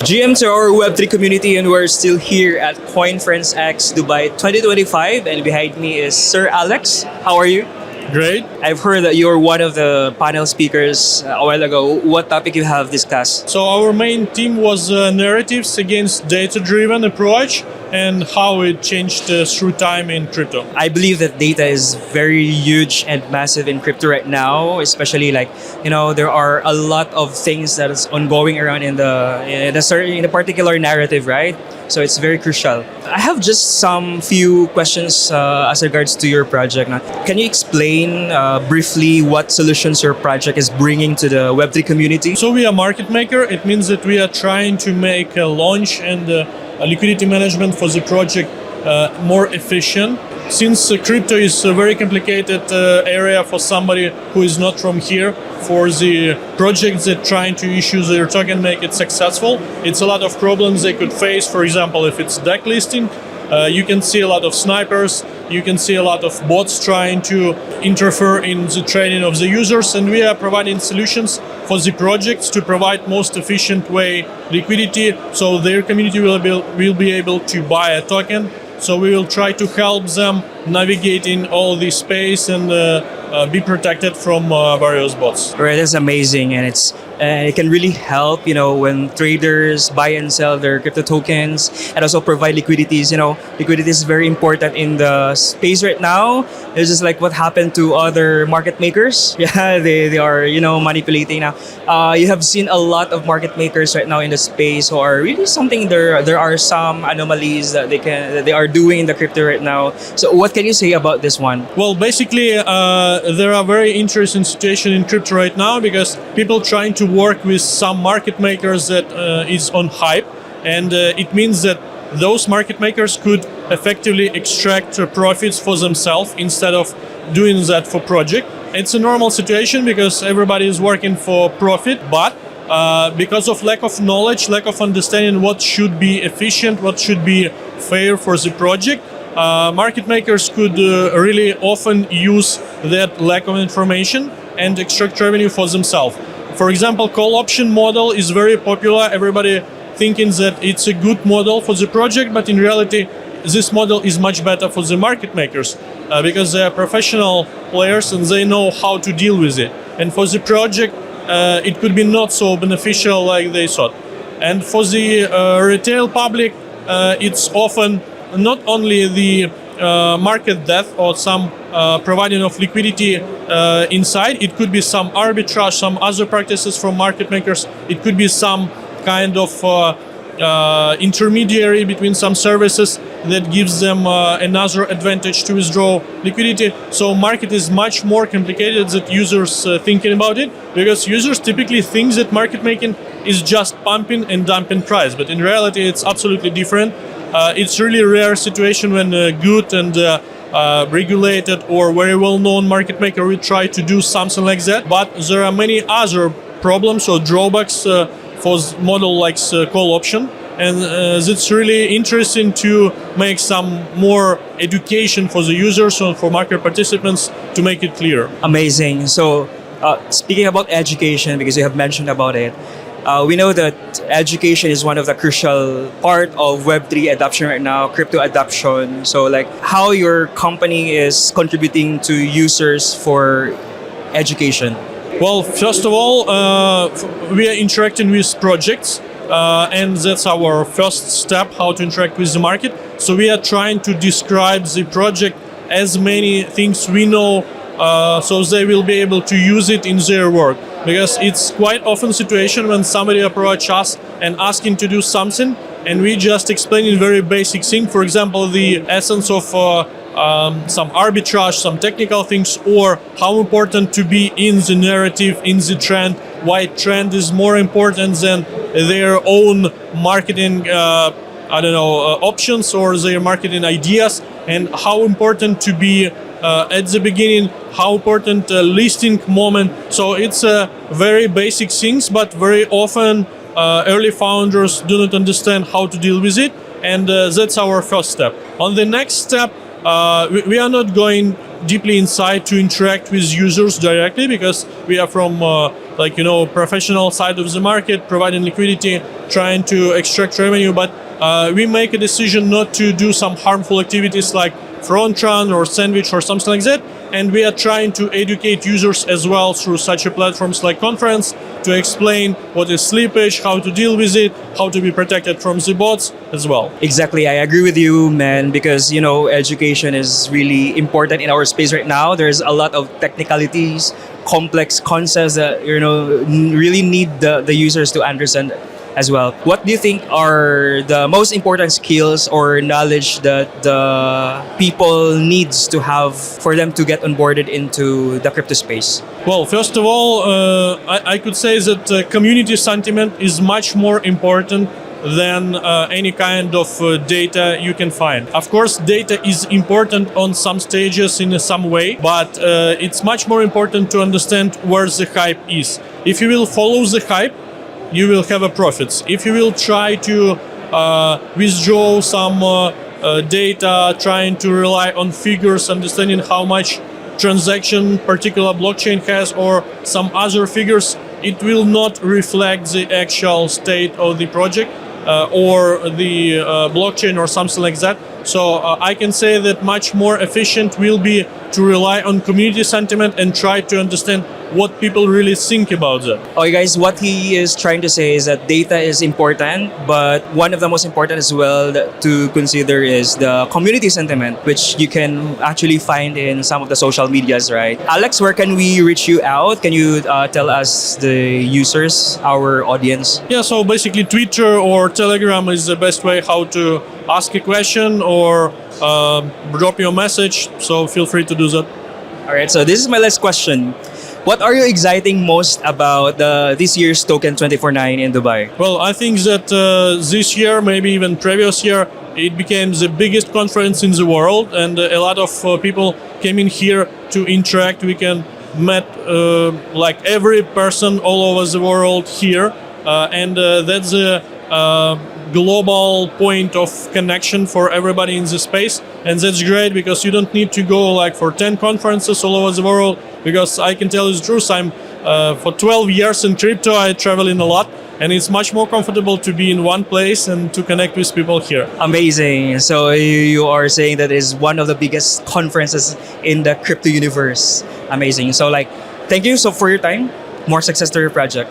GM to our Web3 community, and we're still here at CoinFerenceX Dubai 2025, and behind me is Sir Alex. How are you? Great. I've heard that you're one of the panel speakers a while ago. What topic you have discussed? So our main theme was narratives against data-driven approach and how it changed through time in crypto. I believe that data is very huge and massive in crypto right now, especially there are a lot of things that is ongoing around in the particular narrative, right? So it's very crucial. I have just some few questions as regards to your project. Now, can you explain briefly what solutions your project is bringing to the Web3 community? So we are market maker. It means that we are trying to make a launch and liquidity management for the project more efficient. Since crypto is a very complicated area for somebody who is not from here, for the projects that trying to issue their token, make it successful, it's a lot of problems they could face. For example, if it's deck listing, you can see a lot of snipers, you can see a lot of bots trying to interfere in the trading of the users, and we are providing solutions for the projects to provide most efficient way liquidity, so their community will be able to buy a token. So we will try to help them navigating all this space and be protected from various bots. Right, that's amazing, and it can really help, when traders buy and sell their crypto tokens, and also provide liquidities. Liquidity is very important in the space right now. It's just like what happened to other market makers. Yeah, they are manipulating now. You have seen a lot of market makers right now in the space who are really something. There are some anomalies that they are doing in the crypto right now. So what can you say about this one? Well, basically, there are very interesting situation in crypto right now because people trying to work with some market makers that is on hype, and it means that those market makers could effectively extract profits for themselves instead of doing that for project. It's a normal situation because everybody is working for profit, but because of lack of knowledge, lack of understanding what should be efficient, what should be fair for the project, market makers could really often use that lack of information and extract revenue for themselves. For example, call option model is very popular. Everybody thinking that it's a good model for the project, but in reality, this model is much better for the market makers because they are professional players and they know how to deal with it. And for the project, it could be not so beneficial like they thought. And for the retail public, it's often not only the market depth or some providing of liquidity inside, it could be some arbitrage, some other practices from market makers, it could be some kind of intermediary between some services that gives them another advantage to withdraw liquidity. So market is much more complicated than users thinking about it, because users typically think that market making is just pumping and dumping price, but in reality it's absolutely different. It's really a rare situation when a good and regulated or very well-known market maker will try to do something like that. But there are many other problems or drawbacks for model like call option, and it's really interesting to make some more education for the users and for market participants to make it clear. Amazing. So speaking about education, because you have mentioned about it, we know that education is one of the crucial part of Web3 adoption right now, crypto adoption. So how your company is contributing to users for education? Well, first of all, we are interacting with projects, and that's our first step, how to interact with the market. So we are trying to describe the project as many things we know, so they will be able to use it in their work. Because it's quite often situation when somebody approaches us and asking to do something, and we just explain in very basic thing. For example, the essence of some arbitrage, some technical things, or how important to be in the narrative, in the trend, why trend is more important than their own marketing options or their marketing ideas, and how important to be at the beginning, how important listing moment. So it's very basic things, but very often early founders do not understand how to deal with it, and that's our first step. On the next step, we are not going deeply inside to interact with users directly, because we are from like, professional side of the market, providing liquidity, trying to extract revenue. But we make a decision not to do some harmful activities like front run or sandwich or something like that. And we are trying to educate users as well through such a platforms like Conference to explain what is slippage, how to deal with it, how to be protected from the bots as well. Exactly, I agree with you, man, because education is really important in our space right now. There's a lot of technicalities, complex concepts that really need the users to understand as well. What do you think are the most important skills or knowledge that the people needs to have for them to get onboarded into the crypto space? Well, first of all, I could say that community sentiment is much more important than any kind of data you can find. Of course, data is important on some stages in some way, but it's much more important to understand where the hype is. If you will follow the hype, you will have a profits. If you will try to withdraw some data, trying to rely on figures, understanding how much transaction particular blockchain has or some other figures, it will not reflect the actual state of the project or the blockchain or something like that. So I can say that much more efficient will be to rely on community sentiment and try to understand what people really think about that. Okay, guys, what he is trying to say is that data is important, but one of the most important as well to consider is the community sentiment, which you can actually find in some of the social medias, right? Alex, where can we reach you out? Can you tell us the users, our audience? Yeah, so basically Twitter or Telegram is the best way how to ask a question or drop your message. So feel free to do that. All right, so this is my last question. What are you exciting most about this year's Token2049 in Dubai? Well, I think that this year, maybe even previous year, it became the biggest conference in the world, and a lot of people came in here to interact. We can met like every person all over the world here, and that's a global point of connection for everybody in the space, and that's great because you don't need to go like for 10 conferences all over the world. Because I can tell you the truth, I'm for 12 years in crypto, I travel in a lot, and it's much more comfortable to be in one place and to connect with people here. Amazing. So you are saying that is one of the biggest conferences in the crypto universe. Amazing. So thank you so for your time. More success to your project.